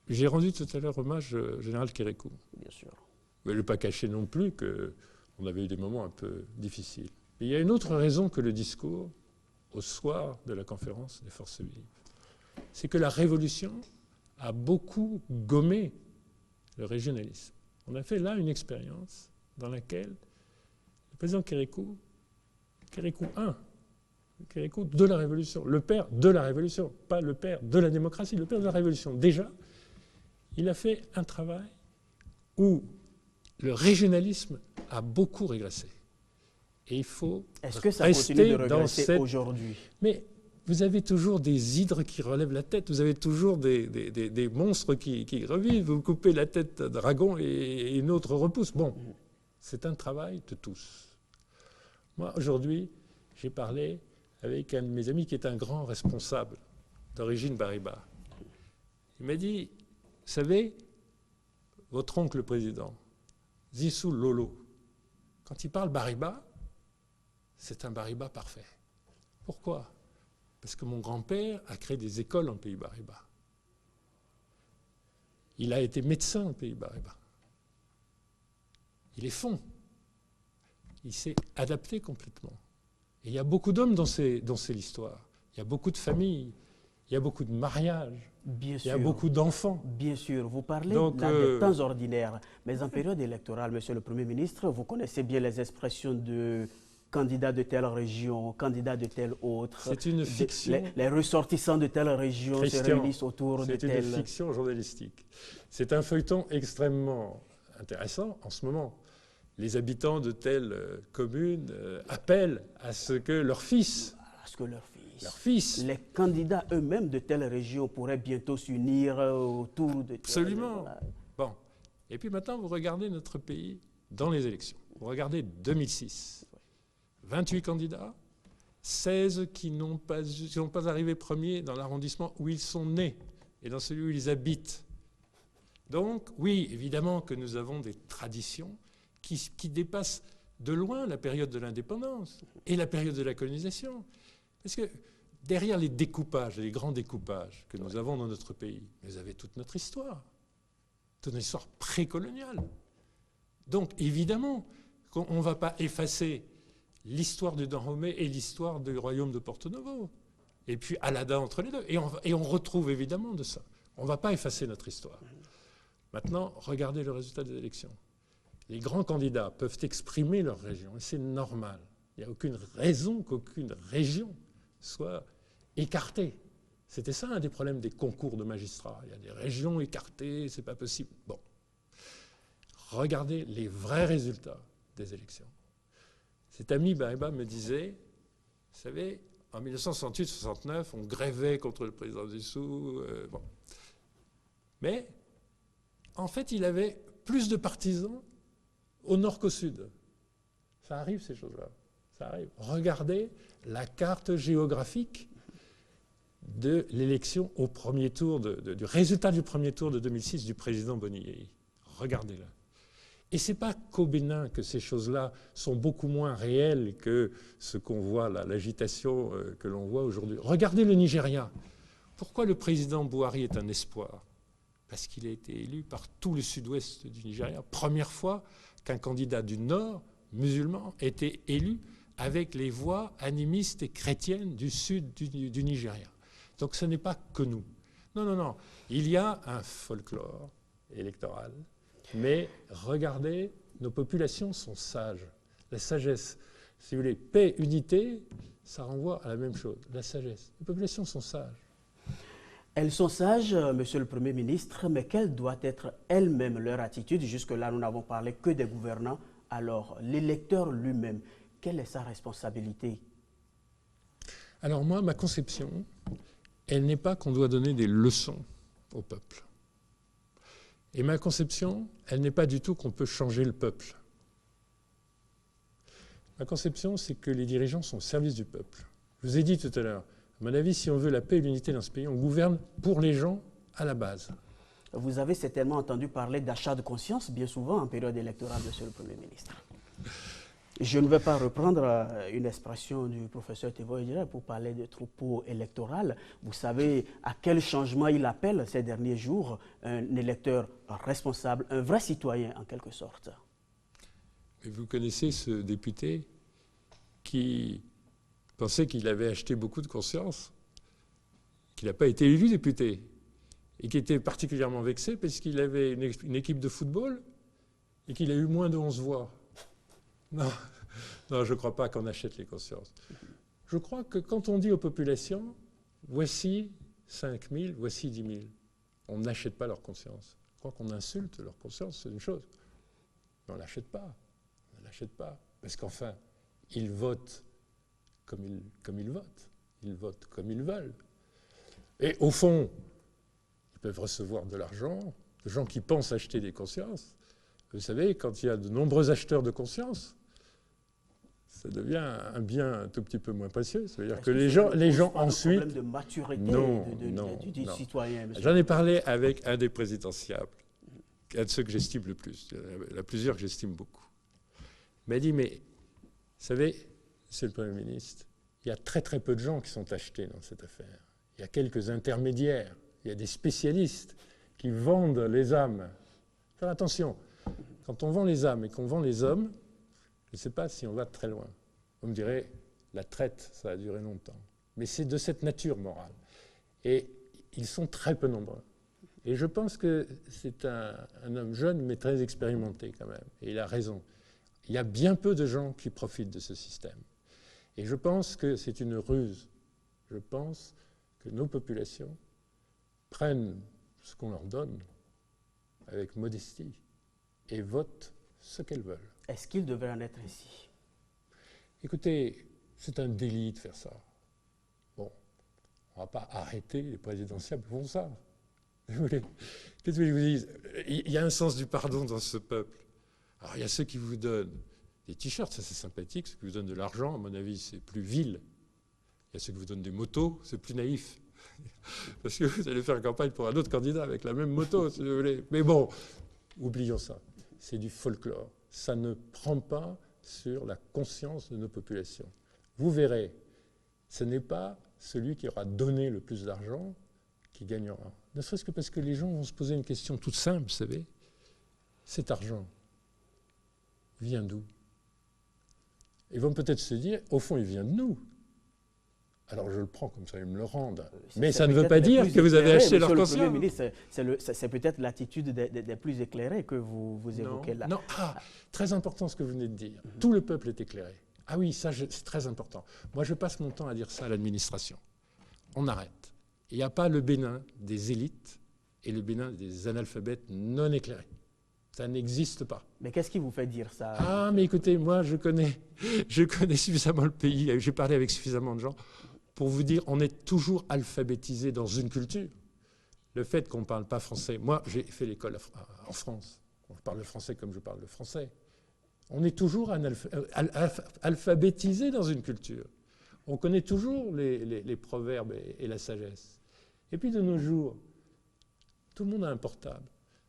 j'ai rendu tout à l'heure hommage au général Kérékou. Bien sûr. Mais je ne vais pas cacher non plus qu'on avait eu des moments un peu difficiles. Mais il y a une autre raison que le discours au soir de la conférence des forces vives. C'est que la Révolution a beaucoup gommé le régionalisme. On a fait là une expérience dans laquelle le président Kérékou I, Kérékou de la Révolution, le père de la Révolution, pas le père de la démocratie, le père de la Révolution. Déjà, il a fait un travail où le régionalisme a beaucoup régressé. Et il faut Est-ce que ça rester continue de dans régresser cette... aujourd'hui? Mais vous avez toujours des hydres qui relèvent la tête, vous avez toujours des monstres qui revivent. Vous coupez la tête d'un dragon et une autre repousse. Bon, c'est un travail de tous. Moi, aujourd'hui, j'ai parlé avec un de mes amis qui est un grand responsable d'origine Bariba. Il m'a dit, vous savez, votre oncle le président, Zissou Lolo, quand il parle Bariba, c'est un Bariba parfait. Pourquoi? Parce que mon grand-père a créé des écoles en pays Bariba. Il a été médecin en pays Bariba. Il est fond. Il s'est adapté complètement. Et il y a beaucoup d'hommes dans l'histoire. Il y a beaucoup de familles. Il y a beaucoup de mariages. Bien sûr. Il y a beaucoup d'enfants. Bien sûr. Vous parlez Donc, là, des temps ordinaires. Mais en période électorale, Monsieur le Premier ministre, vous connaissez bien les expressions de candidat de telle région, candidat de telle autre. C'est une fiction. Les ressortissants de telle région se réunissent autour de telle... C'est une fiction journalistique. C'est un feuilleton extrêmement intéressant en ce moment. Les habitants de telle commune appellent à ce que leur fils... Leur fils. Les candidats eux-mêmes de telle région pourraient bientôt s'unir autour de... Absolument. Bon. Et puis maintenant, vous regardez notre pays dans les élections. Vous regardez 2006. 28 candidats, 16 qui n'ont pas arrivé premiers dans l'arrondissement où ils sont nés et dans celui où ils habitent. Donc, oui, évidemment que nous avons des traditions qui dépassent de loin la période de l'indépendance et la période de la colonisation. Parce que derrière les découpages, les grands découpages que nous avons dans notre pays, vous avez toute notre histoire précoloniale. Donc, évidemment qu'on ne va pas effacer l'histoire du Dahomey et l'histoire du royaume de Porto Novo. Et puis Alada entre les deux. Et on retrouve évidemment de ça. On ne va pas effacer notre histoire. Maintenant, regardez le résultat des élections. Les grands candidats peuvent exprimer leur région, et c'est normal. Il n'y a aucune raison qu'aucune région soit écartée. C'était ça un des problèmes des concours de magistrats. Il y a des régions écartées, c'est pas possible. Bon. Regardez les vrais résultats des élections. Cet ami Bariba me disait, vous savez, en 1968-69, on grévait contre le président Zissou. Bon. Mais, en fait, il avait plus de partisans au nord qu'au sud. Ça arrive, ces choses-là. Ça arrive. Regardez la carte géographique de l'élection au premier tour, du résultat du premier tour de 2006 du président Boni. Regardez-la. Et ce n'est pas qu'au Bénin que ces choses-là sont beaucoup moins réelles que ce qu'on voit là, l'agitation que l'on voit aujourd'hui. Regardez le Nigeria. Pourquoi le président Buhari est un espoir? Parce qu'il a été élu par tout le sud-ouest du Nigeria. Première fois qu'un candidat du Nord, musulman, était élu avec les voix animistes et chrétiennes du sud du Nigeria. Donc ce n'est pas que nous. Non, non, non. Il y a un folklore électoral. Mais regardez, nos populations sont sages. La sagesse, si vous voulez, paix, unité, ça renvoie à la même chose, la sagesse. Les populations sont sages. Elles sont sages, Monsieur le Premier ministre, mais quelle doit être elle-même leur attitude? Jusque-là, nous n'avons parlé que des gouvernants. Alors, l'électeur lui-même, quelle est sa responsabilité? Alors moi, ma conception, elle n'est pas qu'on doit donner des leçons au peuple. Et ma conception, elle n'est pas du tout qu'on peut changer le peuple. Ma conception, c'est que les dirigeants sont au service du peuple. Je vous ai dit tout à l'heure, à mon avis, si on veut la paix et l'unité dans ce pays, on gouverne pour les gens à la base. Vous avez certainement entendu parler d'achat de conscience bien souvent en période électorale, Monsieur le Premier ministre. Je ne vais pas reprendre une expression du professeur Thévo Edjere pour parler de troupeau électoral. Vous savez à quel changement il appelle ces derniers jours un électeur responsable, un vrai citoyen en quelque sorte. Et vous connaissez ce député qui pensait qu'il avait acheté beaucoup de conscience, qu'il n'a pas été élu député, et qui était particulièrement vexé parce qu'il avait une équipe de football et qu'il a eu moins de 11 voix. Non, non, je ne crois pas qu'on achète les consciences. Je crois que quand on dit aux populations, voici 5 000, voici 10 000, on n'achète pas leur conscience. Je crois qu'on insulte leur conscience, c'est une chose. Mais on ne l'achète pas. On ne l'achète pas. Parce qu'enfin, ils votent comme ils votent. Ils votent comme ils veulent. Et au fond, ils peuvent recevoir de l'argent, de gens qui pensent acheter des consciences. Vous savez, quand il y a de nombreux acheteurs de conscience, ça devient un bien un tout petit peu moins précieux. Ça veut dire que les gens ensuite... problème de maturité du citoyen. J'en ai parlé avec un des présidentiables, un de ceux que j'estime le plus. Il y en a plusieurs que j'estime beaucoup. Il m'a dit, mais vous savez, Monsieur le Premier ministre, il y a très très peu de gens qui sont achetés dans cette affaire. Il y a quelques intermédiaires, il y a des spécialistes qui vendent les âmes. Faire attention, quand on vend les âmes et qu'on vend les hommes, je ne sais pas si on va très loin. Vous me direz, la traite, ça a duré longtemps. Mais c'est de cette nature morale. Et ils sont très peu nombreux. Et je pense que c'est un homme jeune, mais très expérimenté quand même. Et il a raison. Il y a bien peu de gens qui profitent de ce système. Et je pense que c'est une ruse. Je pense que nos populations prennent ce qu'on leur donne avec modestie et votent ce qu'elles veulent. Est-ce qu'il devrait en être ainsi? Écoutez, c'est un délit de faire ça. Bon, on ne va pas arrêter les présidentiables qui font ça. Qu'est-ce que je vous dis? Il y a un sens du pardon dans ce peuple. Alors, il y a ceux qui vous donnent des t-shirts, ça c'est sympathique. Ceux qui vous donnent de l'argent, à mon avis, c'est plus vil. Il y a ceux qui vous donnent des motos, c'est plus naïf. Parce que vous allez faire campagne pour un autre candidat avec la même moto, si vous voulez. Mais bon, oublions ça. C'est du folklore. Ça ne prend pas sur la conscience de nos populations. Vous verrez, ce n'est pas celui qui aura donné le plus d'argent qui gagnera. Ne serait-ce que parce que les gens vont se poser une question toute simple, vous savez. Cet argent vient d'où? Ils vont peut-être se dire, au fond, il vient de nous. Alors je le prends comme ça, ils me le rendent. Mais ça ne veut pas dire que vous avez acheté leur conscience. Monsieur le Premier ministre, c'est peut-être l'attitude des plus éclairés que vous évoquez là. Non, très important ce que vous venez de dire. Tout le peuple est éclairé. Ah oui, ça c'est très important. Moi je passe mon temps à dire ça à l'administration. On arrête. Il n'y a pas le Bénin des élites et le Bénin des analphabètes non éclairés. Ça n'existe pas. Mais qu'est-ce qui vous fait dire ça? Ah, mais écoutez, moi je connais suffisamment le pays, j'ai parlé avec suffisamment de gens pour vous dire, on est toujours alphabétisé dans une culture. Le fait qu'on ne parle pas français, moi j'ai fait l'école en France, on parle le français comme je parle le français. On est toujours alphabétisé dans une culture. On connaît toujours les proverbes et la sagesse. Et puis de nos jours, tout le monde a un portable.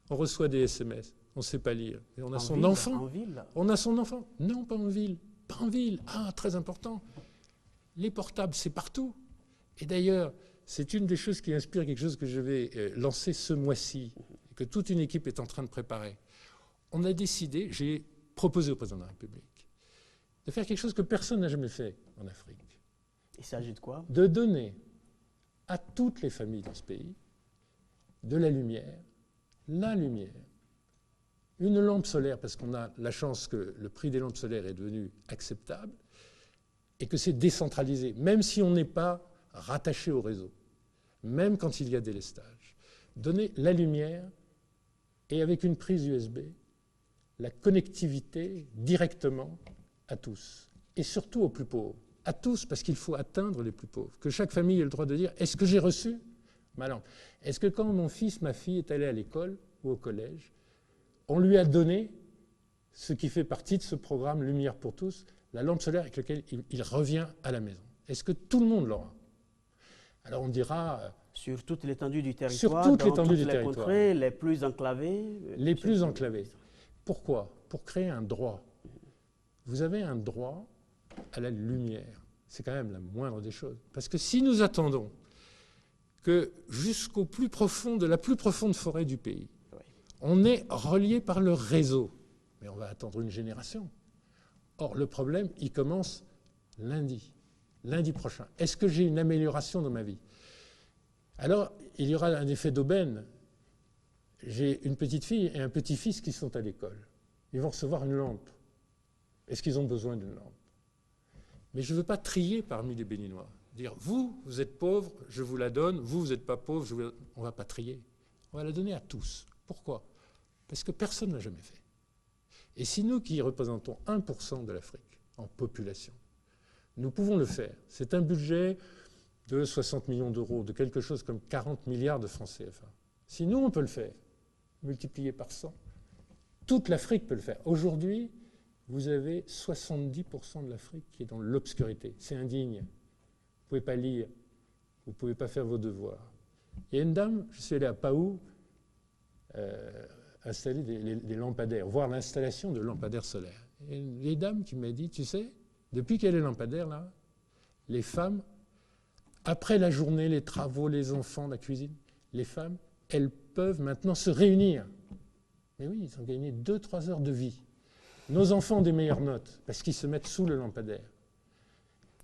On reçoit des SMS, on ne sait pas lire. Et on a son enfant. En ville? On a son enfant. Non, pas en ville. Pas en ville. Ah, très important. Les portables, c'est partout. Et d'ailleurs, c'est une des choses qui inspire quelque chose que je vais lancer ce mois-ci, et que toute une équipe est en train de préparer. On a décidé, j'ai proposé au président de la République, de faire quelque chose que personne n'a jamais fait en Afrique. Il s'agit de quoi? De donner à toutes les familles dans ce pays de la lumière, une lampe solaire, parce qu'on a la chance que le prix des lampes solaires est devenu acceptable, et que c'est décentralisé, même si on n'est pas rattaché au réseau, même quand il y a délestage. Donner la lumière et avec une prise USB, la connectivité directement à tous, et surtout aux plus pauvres. À tous, parce qu'il faut atteindre les plus pauvres. Que chaque famille ait le droit de dire, est-ce que j'ai reçu ma lampe? Est-ce que quand mon fils, ma fille est allé à l'école ou au collège, on lui a donné ce qui fait partie de ce programme Lumière pour tous, la lampe solaire avec laquelle il revient à la maison? Est-ce que tout le monde l'aura? Alors on dira, Sur toute l'étendue du territoire, sur toute dans l'étendue toutes du les territoire. contrées les plus enclavées. Les plus enclavées. Pourquoi? Pour créer un droit. Vous avez un droit à la lumière. C'est quand même la moindre des choses. Parce que si nous attendons que jusqu'au plus profond de la plus profonde forêt du pays, on est relié par le réseau, mais on va attendre une génération. Or, le problème, il commence lundi prochain. Est-ce que j'ai une amélioration dans ma vie? Alors, il y aura un effet d'aubaine. J'ai une petite fille et un petit-fils qui sont à l'école. Ils vont recevoir une lampe. Est-ce qu'ils ont besoin d'une lampe? Mais je ne veux pas trier parmi les Béninois. Dire, vous êtes pauvre, je vous la donne, vous n'êtes pas pauvre, on ne va pas trier. On va la donner à tous. Pourquoi? Parce que personne ne l'a jamais fait. Et si nous qui représentons 1% de l'Afrique en population, nous pouvons le faire. C'est un budget de 60 millions d'euros, de quelque chose comme 40 milliards de francs CFA. Si nous, on peut le faire, multiplié par 100, toute l'Afrique peut le faire. Aujourd'hui, vous avez 70% de l'Afrique qui est dans l'obscurité. C'est indigne. Vous ne pouvez pas lire, vous ne pouvez pas faire vos devoirs. Il y a une dame, je suis allé à Paou, installer des lampadaires, voir l'installation de lampadaires solaires. Et une vieille dame qui m'a dit, tu sais, depuis qu'il y a les lampadaires, là, les femmes, après la journée, les travaux, les enfants, la cuisine, les femmes, elles peuvent maintenant se réunir. Mais oui, ils ont gagné 2-3 heures de vie. Nos enfants ont des meilleures notes parce qu'ils se mettent sous le lampadaire.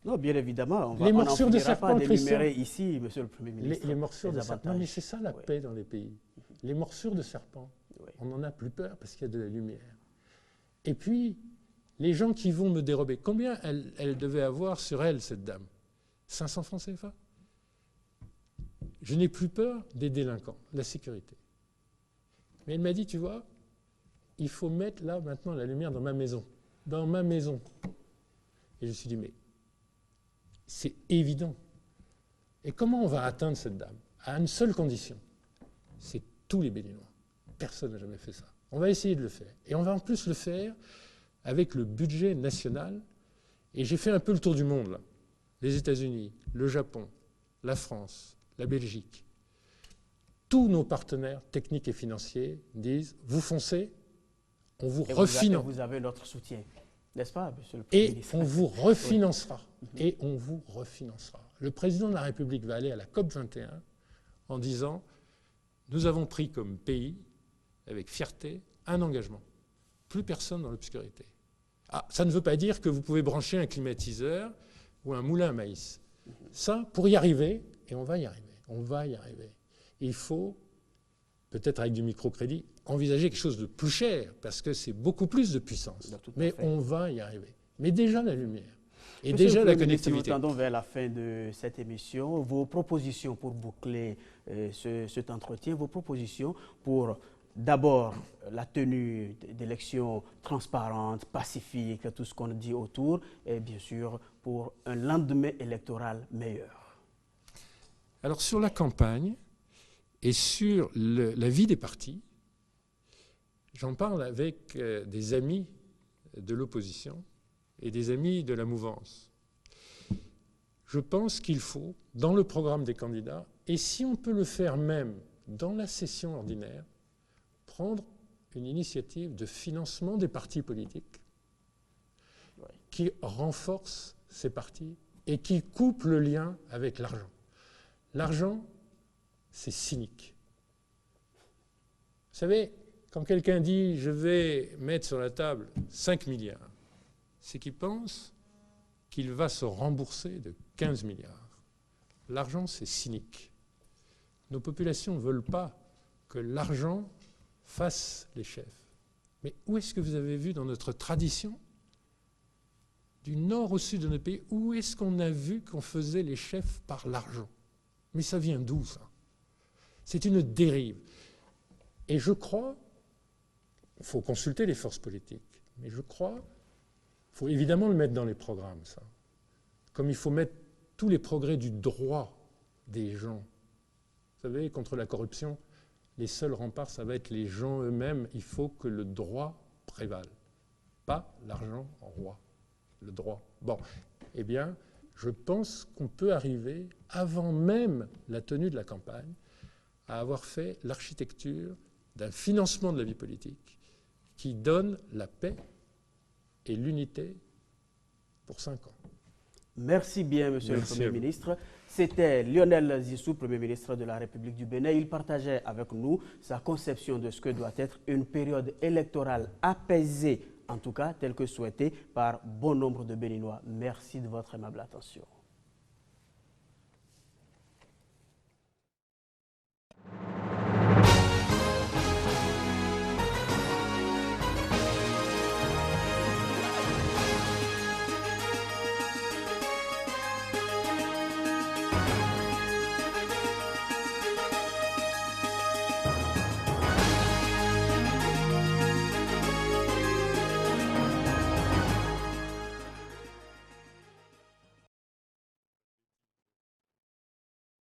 Non, bien évidemment, les morsures de serpent, serpent, Christian, ici, monsieur le Premier ministre. Les morsures de serpent, non, mais c'est ça la paix dans les pays. Les morsures de serpent, on n'en a plus peur parce qu'il y a de la lumière. Et puis, les gens qui vont me dérober, combien elle devait avoir sur elle, cette dame? 500 francs CFA? Je n'ai plus peur des délinquants, la sécurité. Mais elle m'a dit, tu vois, il faut mettre là maintenant la lumière dans ma maison. Dans ma maison. Et je me suis dit, mais c'est évident. Et comment on va atteindre cette dame? À une seule condition. C'est tous les Béninois. Personne n'a jamais fait ça. On va essayer de le faire. Et on va en plus le faire avec le budget national. Et j'ai fait un peu le tour du monde, là. Les États-Unis, le Japon, la France, la Belgique. Tous nos partenaires techniques et financiers disent, vous foncez, on vous refinance. Vous avez notre soutien, n'est-ce pas, monsieur le Premier ministre? Et on vous refinancera. Et on vous refinancera. Le président de la République va aller à la COP21 en disant, nous avons pris comme pays, avec fierté, un engagement. Plus personne dans l'obscurité. Ah, ça ne veut pas dire que vous pouvez brancher un climatiseur ou un moulin à maïs. Ça, pour y arriver, et on va y arriver, on va y arriver, il faut, peut-être avec du microcrédit, envisager quelque chose de plus cher, parce que c'est beaucoup plus de puissance. Mais on va y arriver. Mais déjà la lumière, et Monsieur déjà le la Premier ministre, connectivité. nous tendons vers la fin de cette émission. Vos propositions pour boucler cet entretien, vos propositions pour d'abord la tenue d'élections transparentes, pacifiques, tout ce qu'on dit autour, et bien sûr pour un lendemain électoral meilleur. Alors sur la campagne et sur la vie des partis, j'en parle avec des amis de l'opposition et des amis de la mouvance. Je pense qu'il faut, dans le programme des candidats, et si on peut le faire même dans la session ordinaire, prendre une initiative de financement des partis politiques qui renforce ces partis et qui coupe le lien avec l'argent. L'argent, c'est cynique. Vous savez, quand quelqu'un dit « je vais mettre sur la table 5 milliards », c'est qu'il pense qu'il va se rembourser de 15 milliards. L'argent, c'est cynique. Nos populations ne veulent pas que l'argent fasse les chefs. Mais où est-ce que vous avez vu dans notre tradition, du nord au sud de notre pays, où est-ce qu'on a vu qu'on faisait les chefs par l'argent? Mais ça vient d'où, ça? C'est une dérive. Et je crois, il faut consulter les forces politiques, mais je crois, il faut évidemment le mettre dans les programmes, ça. Comme il faut mettre tous les progrès du droit des gens. Vous savez, contre la corruption, les seuls remparts, ça va être les gens eux-mêmes. Il faut que le droit prévale. Pas l'argent en roi. Le droit. Bon, eh bien, je pense qu'on peut arriver, avant même la tenue de la campagne, à avoir fait l'architecture d'un financement de la vie politique qui donne la paix et l'unité pour 5 ans. Merci bien, Monsieur le Premier ministre. C'était Lionel Zissou, Premier ministre de la République du Bénin. Il partageait avec nous sa conception de ce que doit être une période électorale apaisée, en tout cas telle que souhaitée par bon nombre de Béninois. Merci de votre aimable attention.